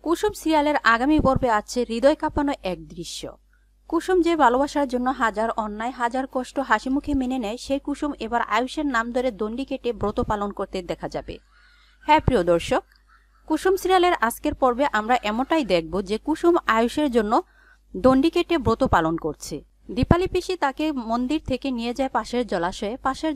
কুসুম সিরিয়ালের আগামী পর্বে আছে হৃদয় কাঁপানো এক দৃশ্য। কুসুম যে ভালোবাসার জন্য হাজার অন্যায় হাজার কষ্ট হাসি মুখে মেনে নেয়, সেই কুসুম এবার আয়ুষের নাম ধরে দণ্ডি কেটে ব্রত পালন করতে দেখা যাবে। হ্যাঁ প্রিয় দর্শক, কুসুম সিরিয়ালের আজকের পর্বে আমরা এমনটাই দেখব যে কুসুম আয়ুষের জন্য দণ্ডি কেটে ব্রত পালন করছে। দীপালি পিসি তাকে মন্দির থেকে নিয়ে যায় পাশের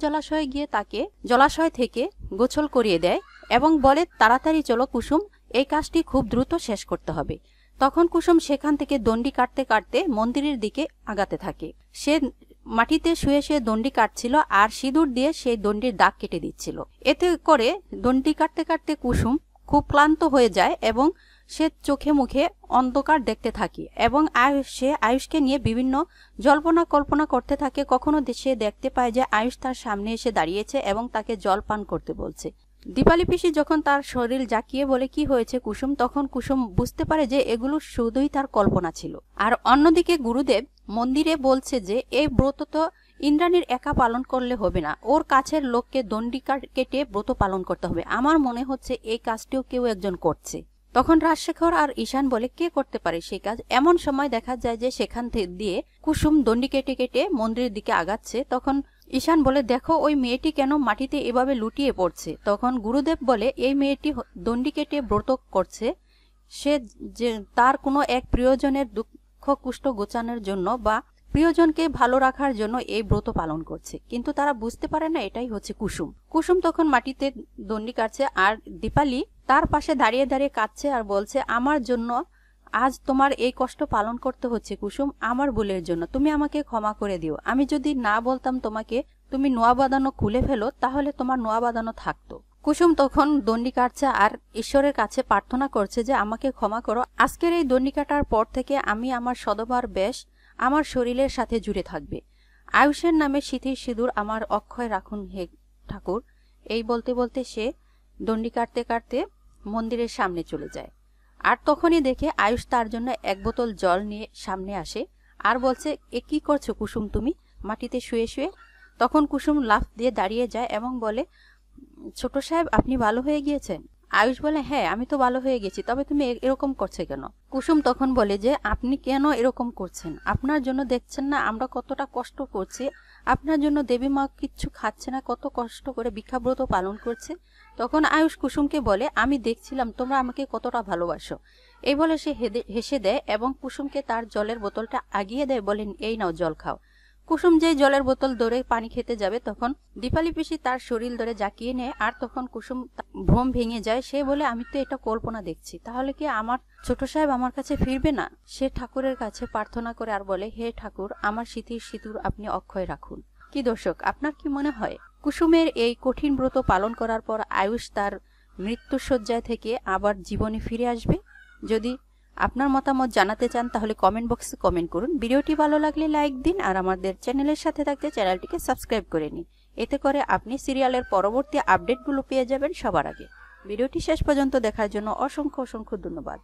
জলাশয়ে গিয়ে তাকে জলাশয় থেকে গোসল করিয়ে দেয় এবং বলে তাড়াতাড়ি চলো কুসুম, এই কাজটি খুব দ্রুত শেষ করতে হবে। তখন কুসুম সেখান থেকে দণ্ডি কাটতে কাটতে মন্দিরের দিকে আগাতে থাকে। সে মাটিতে শুয়ে শুয়ে দণ্ডি কাটছিল আর সিঁদুর দিয়ে সেই দণ্ডির দাগ কেটে দিচ্ছিল। এতে করে দণ্ডি কাটতে কাটতে কুসুম খুব ক্লান্ত হয়ে যায় এবং সে চোখে মুখে অন্ধকার দেখতে থাকে এবং সে আয়ুষকে নিয়ে বিভিন্ন জল্পনা কল্পনা করতে থাকে। কখনো সে দেখতে পায় যে আয়ুষ তার সামনে এসে দাঁড়িয়েছে এবং তাকে জল পান করতে বলছে। দীপালি পিসি যখন তার শরীর জাকিয়ে বলে কি হয়েছে কুসুম, তখন কুসুম বুঝতে পারে যে এগুলো শুধুই তার কল্পনা ছিল। আর অন্যদিকে গুরুদেব মন্দিরে বলছে যে এই ব্রত তো ইন্দ্রাণীর একা পালন করলে হবে না, ওর কাছের লোককে দণ্ডি কেটে ব্রত পালন করতে হবে। আমার মনে হচ্ছে এই কাজটিও কেউ একজন করছে। তখন রাজশেখর আর ঈশান বলে কে করতে পারে সেই কাজ। এমন সময় দেখা যায় যে সেখান দিয়ে কুসুম দণ্ডি কেটে কেটে মন্দিরের দিকে আগাচ্ছে। তখন ঈশান বলে দেখো ওই মেয়েটি কেন মাটিতে এভাবে লুটিয়ে পড়ছে। তখন গুরুদেব বলে এই মেয়েটি দণ্ডি কেটে ব্রত করছে, সে যে তার কোনো এক প্রিয়জনের দুঃখ কুষ্ঠ গোছানোর জন্য বা প্রিয়জনকে ভালো রাখার জন্য এই ব্রত পালন করছে। কিন্তু তারা বুঝতে পারে না এটাই হচ্ছে কুসুম। কুসুম তখন মাটিতে দণ্ডি কাটছে আর দীপালি তার পাশে দাঁড়িয়ে দাঁড়িয়ে কাঁদছে আর বলছে আমার জন্য আজ তোমার এই কষ্ট পালন করতে হচ্ছে কুসুম, আমার ভুলের জন্য তুমি আমাকে ক্ষমা করে দিও। আমি যদি না বলতাম তোমাকে তুমি নোয়া বাঁধানো খুলে ফেলো, তাহলে তোমার নোয়া বাঁধানো থাকতো। কুসুম তখন দণ্ডি কাটছে আর ঈশ্বরের কাছে প্রার্থনা করছে যে আমাকে ক্ষমা করো, আজকের এই দণ্ডি কাটার পর থেকে আমি আমার সদবার বেশ আমার শরীরের সাথে জুড়ে থাকবে। আয়ুষের নামে সিঁথির সিঁদুর আমার অক্ষয় রাখুন হে ঠাকুর। এই বলতে বলতে সে দণ্ডি কাটতে কাটতে মন্দিরের সামনে চলে যায়। আর তখনই দেখে আয়ুষ তার জন্য এক বোতল জল নিয়ে সামনে আসে আর বলছে এ কি করছো কুসুম তুমি মাটিতে শুয়ে শুয়ে। তখন কুসুম লাফ দিয়ে দাঁড়িয়ে যায় এবং বলে ছোট সাহেব আপনি ভালো হয়ে গিয়েছেন। আয়ুষ বলে হ্যাঁ আমি তো ভালো হয়ে গেছি, তবে তুমি এরকম করছে কেন। কুসুম তখন বলে যে আপনি কেন এরকম করছেন, আপনার জন্য দেখছেন না আমরা কতটা কষ্ট করছি, আপনার জন্য দেবী মা কিচ্ছু খাচ্ছে না, কত কষ্ট করে ভিক্ষাব্রত পালন করছে। তখন আয়ুষ কুসুমকে বলে আমি দেখছিলাম তোমরা আমাকে কতটা ভালোবাসো। এই বলে সে হেসে দেয় এবং কুসুমকে তার জলের বোতলটা আগিয়ে দেয়, বলেন এই নাও জল খাও। কুসুম যেই জলের বোতল ধরে পানি খেতে যাবে তখন দীপালি পিসি তার শরীর ধরে জাকিয়ে নেয় আর তখন কুসুম ভ্রম ভেঙে যায়। সে বলে আমি তো এটা কল্পনা দেখছি, তাহলে কি আমার ছোট সাহেব আমার কাছে ফিরবে না। সে ঠাকুরের কাছে প্রার্থনা করে আর বলে হে ঠাকুর আমার সিঁথির সিঁদুর আপনি অক্ষয় রাখুন। কি দর্শক, আপনার কি মনে হয় কুসুমের এই কঠিন ব্রত পালন করার পর আয়ুষ তার মৃত্যুশয্যায় থেকে আবার জীবনে ফিরে আসবে? যদি আপনার মতামত জানাতে চান তাহলে কমেন্ট বক্সে কমেন্ট করুন। ভিডিওটি ভালো লাগলে লাইক দিন আর আমাদের চ্যানেলের সাথে থাকতে চ্যানেলটিকে সাবস্ক্রাইব করে নিন। এতে করে আপনি সিরিয়ালের পরবর্তী আপডেটগুলো পেয়ে যাবেন সবার আগে। ভিডিওটি শেষ পর্যন্ত দেখার জন্য অসংখ্য ধন্যবাদ।